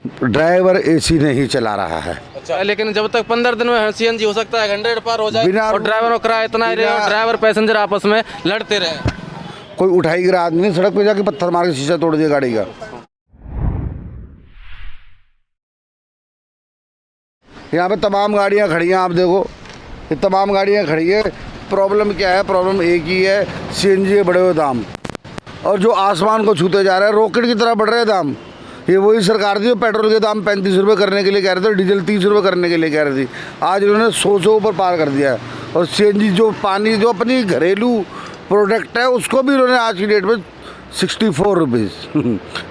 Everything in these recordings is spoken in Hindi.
ड्राइवर एसी नहीं चला रहा है। अच्छा, लेकिन जब तक 15 दिन में सीएनजी हो सकता है 100 पार हो जाए और ड्राइवर को किराया इतना ही रहे और ड्राइवर पैसेंजर आपस में लड़ते रहे। कोई उठाई गिरा आदमी ने सड़क पे जाके पत्थर मार के शीशा तोड़ दिया गाड़ी का। यहाँ पे तमाम गाड़ियाँ खड़ी हैं, आप देखो ये तमाम गाड़ियाँ खड़ी है। प्रॉब्लम क्या है? प्रॉब्लम एक ही है, सीएनजी के बढ़े हुए दाम, और जो आसमान को छूते जा रहे हैं, रॉकेट की तरह बढ़ रहे हैं दाम। ये वही सरकार थी जो पेट्रोल के दाम 35 रुपये करने के लिए कह रहे थे, डीजल 30 रुपये करने के लिए कह रही थी। आज इन्होंने 100 ऊपर पार कर दिया है। और सीएनजी जो पानी जो अपनी घरेलू प्रोडक्ट है उसको भी इन्होंने आज की डेट में 64 रुपीज़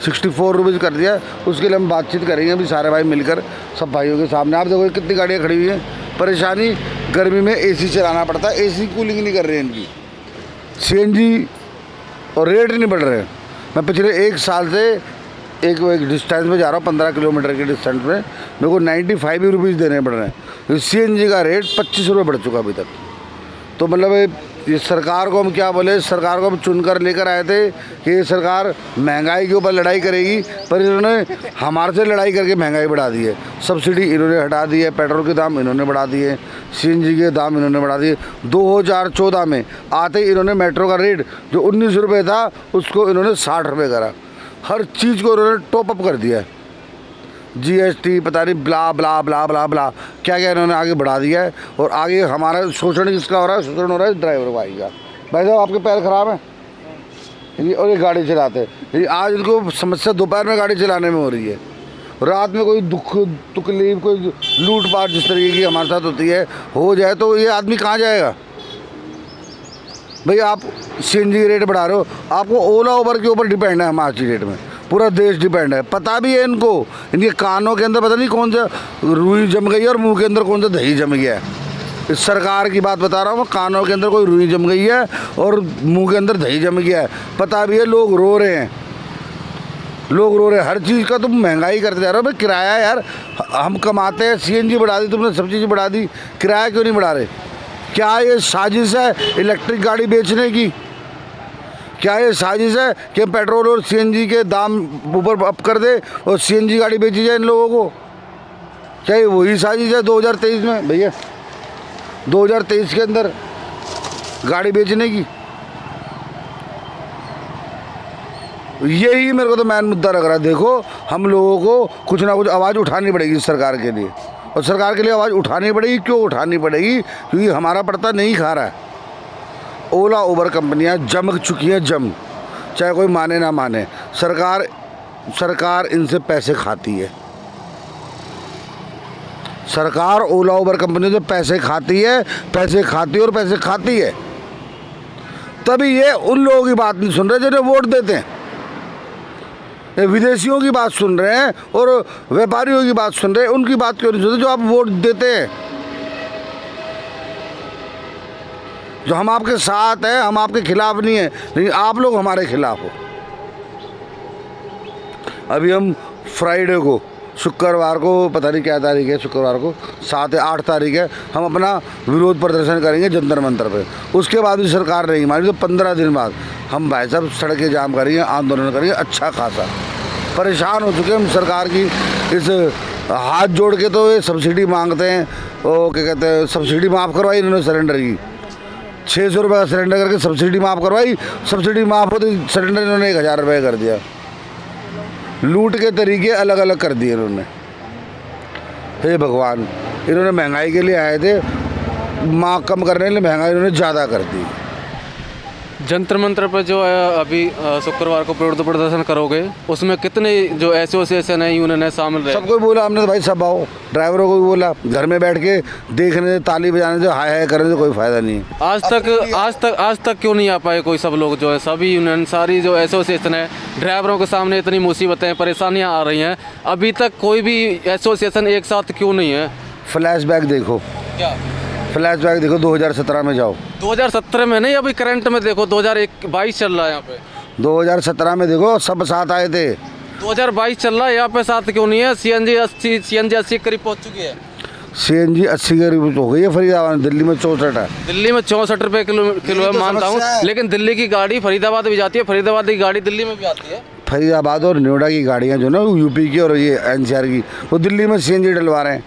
64 रुपीज़ कर दिया। उसके लिए हम बातचीत करेंगे अभी सारे भाई मिलकर, सब भाइयों के सामने। आप देखो कितनी गाड़ियाँ खड़ी हुई हैं। परेशानी गर्मी में एसी चलाना पड़ता है, एसी कूलिंग नहीं कर रही है इनकी। सीएनजी और रेट नहीं बढ़ रहे हैं। मैं पिछले 1 साल से एक डिस्टेंस में जा रहा हूँ, 15 किलोमीटर के डिस्टेंस में, मेरे को 95 रुपीज़ देने पड़ रहे हैं। सीएनजी का रेट 25 रुपये बढ़ चुका अभी तक। तो मतलब ये सरकार को हम क्या बोले, सरकार को हम चुनकर लेकर आए थे कि ये सरकार महंगाई के ऊपर लड़ाई करेगी, पर इन्होंने हमारे से लड़ाई करके महंगाई बढ़ा दी है। सब्सिडी इन्होंने हटा दी है, पेट्रोल के दाम इन्होंने बढ़ा दिए, सीएनजी के दाम इन्होंने बढ़ा दिए। 2014 में आते ही इन्होंने मेट्रो का रेट जो 19 रुपये था उसको इन्होंने 60 रुपये करा। हर चीज़ को इन्होंने टॉप अप कर दिया है। जीएसटी पता नहीं ब्ला ब्ला ब्ला ब्ला ब्ला क्या क्या इन्होंने आगे बढ़ा दिया है। और आगे हमारा शोषण किसका हो रहा है? शोषण हो रहा है ड्राइवर भाई का। भाई साहब आपके पैर ख़राब हैं और ये गाड़ी चलाते हैं। आज इनको समस्या दोपहर में गाड़ी चलाने में हो रही है। रात में कोई दुख तकलीफ कोई लूटपाट जिस तरीके की हमारे साथ होती है हो जाए तो ये आदमी कहाँ जाएगा? भाई आप सीएनजी के रेट बढ़ा रहे हो, आपको ओला उबर के ऊपर डिपेंड है। हम आज की डेट में पूरा देश डिपेंड है। पता भी है इनको, इनके कानों के अंदर पता नहीं कौन सा रुई जम गई है और मुंह के अंदर कौन सा दही जम गया है। इस सरकार की बात बता रहा हूँ, कानों के अंदर कोई रुई जम गई है और मुंह के अंदर दही जम गया है। पता भी है, लोग रो रहे हैं, लोग रो रहे हैं। हर चीज़ का तुम महंगाई करते जा रहे हो। भाई किराया यार हम कमाते हैं, सीएनजी बढ़ा दी तुमने, सब चीज़ बढ़ा दी, किराया क्यों नहीं बढ़ा रहे? क्या ये साजिश है इलेक्ट्रिक गाड़ी बेचने की? क्या ये साजिश है कि पेट्रोल और सीएनजी के दाम ऊपर अप कर दे और सीएनजी गाड़ी बेची जाए इन लोगों को? क्या ये वही साजिश है 2023 में? भैया 2023 के अंदर गाड़ी बेचने की? यही मेरे को तो मेन मुद्दा लग रहा है। देखो हम लोगों को कुछ ना कुछ आवाज़ उठानी पड़ेगी सरकार के लिए, और सरकार के लिए आवाज़ उठानी पड़ेगी। क्यों उठानी पड़ेगी? क्योंकि हमारा पड़ता नहीं खा रहा है। ओला उबर कंपनियां जम चुकी हैं, चाहे कोई माने ना माने। सरकार इनसे पैसे खाती है। सरकार ओला उबर कंपनियों से पैसे खाती है और पैसे खाती है। तभी ये उन लोगों की बात नहीं सुन रहे जिन्हें वोट देते हैं। ये विदेशियों की बात सुन रहे हैं और व्यापारियों की बात सुन रहे हैं। उनकी बात क्यों नहीं सुनते जो आप वोट देते हैं? जो हम आपके साथ हैं, हम आपके खिलाफ नहीं है, लेकिन आप लोग हमारे खिलाफ हो। अभी हम फ्राइडे को, शुक्रवार को, पता नहीं क्या तारीख है, शुक्रवार को 7 या 8 तारीख है, हम अपना विरोध प्रदर्शन करेंगे जंतर मंतर पे। उसके बाद भी सरकार नहीं मानी तो 15 दिन बाद हम भाई साहब सड़कें जाम करेंगे, आंदोलन करेंगे। अच्छा खासा परेशान हो चुके हम सरकार की इस हाथ जोड़ के। तो ये सब्सिडी मांगते हैं, वो क्या कहते हैं, सब्सिडी माफ़ करवाई इन्होंने सिलेंडर की। 600 रुपये का सिलेंडर करके सब्सिडी माफ़ करवाई। सब्सिडी माफ़ होती सिलेंडर इन्होंने 1000 रुपये कर दिया। लूट के तरीके अलग अलग कर दिए इन्होंने। हे भगवान, इन्होंने महंगाई के लिए आए थे, माँ कम करने के लिए महंगाई इन्होंने ज़्यादा कर दी। जंतर मंतर पर जो है अभी शुक्रवार को विरोध प्रदर्शन करोगे, उसमें कितने जो एसोसिएशन है यूनियन है शामिल रहे? सबको बोला हमने तो भाई सब आओ। ड्राइवरों को भी बोला, घर में बैठ के देखने से, ताली बजाने से, हाय हाय करने से कोई फ़ायदा नहीं है। आज तक क्यों नहीं आ पाए कोई? सब लोग जो है, सभी यूनियन, सारी जो एसोसिएशन है, ड्राइवरों के सामने इतनी मुसीबतें परेशानियाँ आ रही हैं, अभी तक कोई भी एसोसिएशन एक साथ क्यों नहीं है? फ्लैशबैक देखो, क्या फ्लैशबैक देखो, 2017 में जाओ। 2017 में नहीं, अभी करंट में देखो, 2022 चल रहा है यहाँ पे। 2017 में देखो, सब साथ आए थे। 2022 चल रहा है, यहाँ पे साथ क्यों नहीं है? सीएनजी 80 के करीब पहुँच चुकी है। सीएनजी 80 के करीब हो गई है फरीदाबाद। दिल्ली में 64 है। दिल्ली में 64 रुपये किलो है, मानता हूँ, लेकिन दिल्ली की गाड़ी फरीदाबाद भी जाती है, फरीदाबाद की गाड़ी दिल्ली में भी आती है। फरीदाबाद और नोएडा की गाड़ियाँ जो ना यूपी की और ये एनसीआर की, वो दिल्ली में सीएनजी डलवा रहे हैं।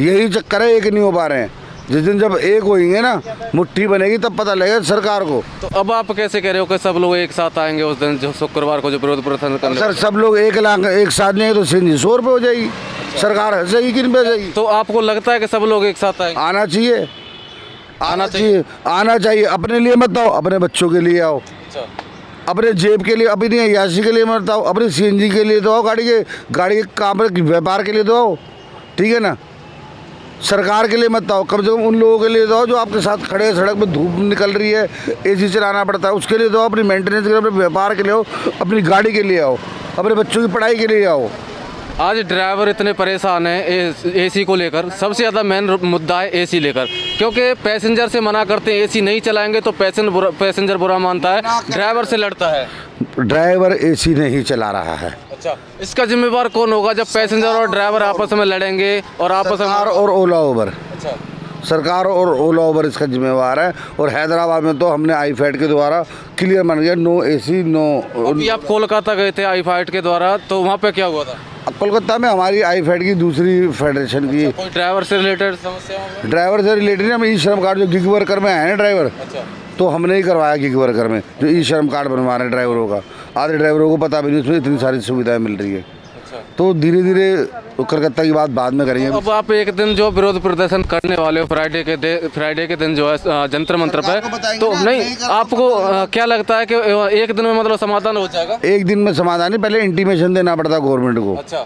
यही चक्कर है, एक नहीं हो पा रहे हैं। जिस दिन जब एक होएंगे ना, मुट्ठी बनेगी, तब पता लगेगा सरकार को। तो अब आप कैसे कह रहे हो कि सब लोग एक साथ आएंगे उस दिन, जो शुक्रवार को जो विरोध प्रदर्शन करने? सर सब लोग 1 लाख एक साथ नहीं है तो सीएनजी 100 रुपये हो जाएगी। सरकार हंसेगी किन पे हंसेगी? तो आपको लगता है कि सब लोग एक साथ आएंगे? आना चाहिए, आना चाहिए। अपने लिए मत आओ, अपने बच्चों के लिए आओ, अपने जेब के लिए, अपनी अय्याशी के लिए मत आओ, अपने सीएनजी के लिए तो आओ, गाड़ी के काम व्यापार के लिए तो आओ, ठीक है ना। सरकार के लिए मत आओ, कम से कम उन लोगों के लिए तो आओ जो आपके साथ खड़े हैं, सड़क में धूप निकल रही है, एसी चलाना पड़ता है, उसके लिए तो आओ। अपनी मेंटेनेंस के लिए, अपने व्यापार के लिए आओ, अपनी गाड़ी के लिए आओ, अपने बच्चों की पढ़ाई के लिए आओ। आज ड्राइवर इतने परेशान हैं एसी को लेकर। सबसे ज़्यादा मेन मुद्दा है एसी लेकर, क्योंकि पैसेंजर से मना करते हैं एसी नहीं चलाएंगे तो पैसेंजर बुरा मानता है, ड्राइवर से लड़ता है। ड्राइवर एसी नहीं चला रहा है। अच्छा, इसका जिम्मेवार कौन होगा जब पैसेंजर और ड्राइवर आपस में लड़ेंगे और आपस में? सरकार और ओला उबर। अच्छा, सरकार और ओला उबर इसका जिम्मेवार है। और हैदराबाद में तो हमने IFAT के द्वारा क्लियर बन गया, नो एसी नो। अभी आप कोलकाता गए थे IFAT के द्वारा, तो वहाँ पे क्या हुआ था? कोलकाता में हमारी IFAT की दूसरी फेडरेशन की कोई ड्राइवर से रिलेटेड समस्या हो? ड्राइवर से रिलेटेड हम ई श्रम कार्ड जो गिग वर्कर में आए हैं ड्राइवर, अच्छा, तो हमने ही करवाया गिग वर्कर में, जो ई श्रम कार्ड बनवा रहे हैं ड्राइवरों का। आधे ड्राइवरों को पता भी नहीं उसमें इतनी सारी सुविधाएं मिल रही है। अच्छा, तो धीरे धीरे कलकत्ता की बात बाद में करेंगे। अब आप एक दिन जो विरोध प्रदर्शन करने वाले हो फ्राइडे के दिन जो है जंतर मंत्र पे, तो नहीं आपको क्या लगता है कि एक दिन में मतलब समाधान हो जाएगा? एक दिन में समाधान नहीं, पहले इंटीमेशन देना पड़ता गवर्नमेंट को। अच्छा,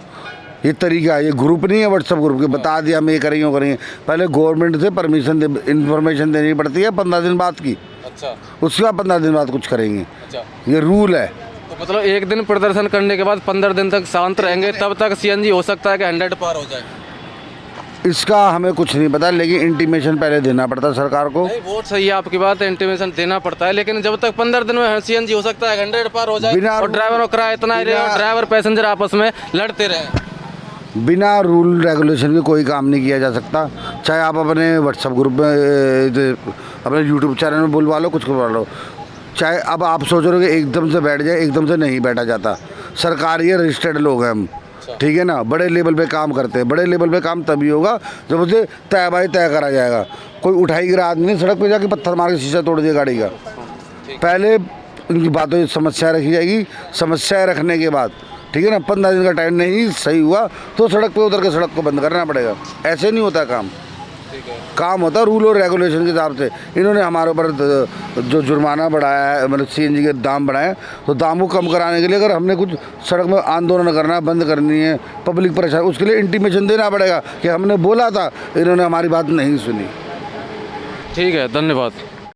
ये तरीका है, ये ग्रुप नहीं है व्हाट्सएप ग्रुप के बता दिया हम ये करेंगे वो करेंगे। पहले गवर्नमेंट से परमिशन इन्फॉर्मेशन देनी पड़ती है 15 दिन बाद की। अच्छा, उसके बाद 15 दिन बाद कुछ करेंगे। अच्छा, ये रूल है। तो मतलब एक दिन प्रदर्शन करने के बाद 15 दिन तक शांत रहेंगे, तब तक सीएनजी हो सकता है कि 100 पार हो जाए? इसका हमें कुछ नहीं पता, लेकिन इंटीमेशन पहले देना पड़ता है सरकार को। नहीं, बहुत सही है आपकी बात है, इंटीमेशन देना पड़ता है, लेकिन जब तक 15 दिन में सीएनजी हो सकता है 100 पार हो जाए और ड्राइवर को किराया इतना ही रहे और ड्राइवर पैसेंजर आपस में लड़ते रहे। बिना रूल रेगुलेशन के कोई काम नहीं किया जा सकता। चाहे आप अपने व्हाट्सएप ग्रुप में, अपने यूट्यूब चैनल में बुलवा लो, कुछ करवा लो। चाहे अब आप सोच रहे हो कि एकदम से बैठ जाए, एकदम से नहीं बैठा जाता। सरकार ये रजिस्टर्ड लोग हैं हम, ठीक है ना। बड़े लेवल पे काम करते हैं। बड़े लेवल पे काम तभी होगा जब उसे तय बाई तय करा जाएगा। कोई उठाई गिरा आदमी नहीं सड़क पे जाके पत्थर मार के शीशा तोड़ दिया गाड़ी का। पहले उनकी बातों की समस्या रखी जाएगी, समस्याएं रखने के बाद, ठीक है ना, 15 दिन का टाइम नहीं सही हुआ तो सड़क पे उतर के सड़क को बंद करना पड़ेगा। ऐसे नहीं होता काम। काम होता रूल और रेगुलेशन के हिसाब से। इन्होंने हमारे ऊपर जो जुर्माना बढ़ाया है, मतलब सीएनजी के दाम बढ़ाए, तो दाम को कम कराने के लिए अगर हमने कुछ सड़क में आंदोलन करना है, बंद करनी है, पब्लिक परेशान, उसके लिए इंटीमेशन देना पड़ेगा कि हमने बोला था, इन्होंने हमारी बात नहीं सुनी। ठीक है, धन्यवाद।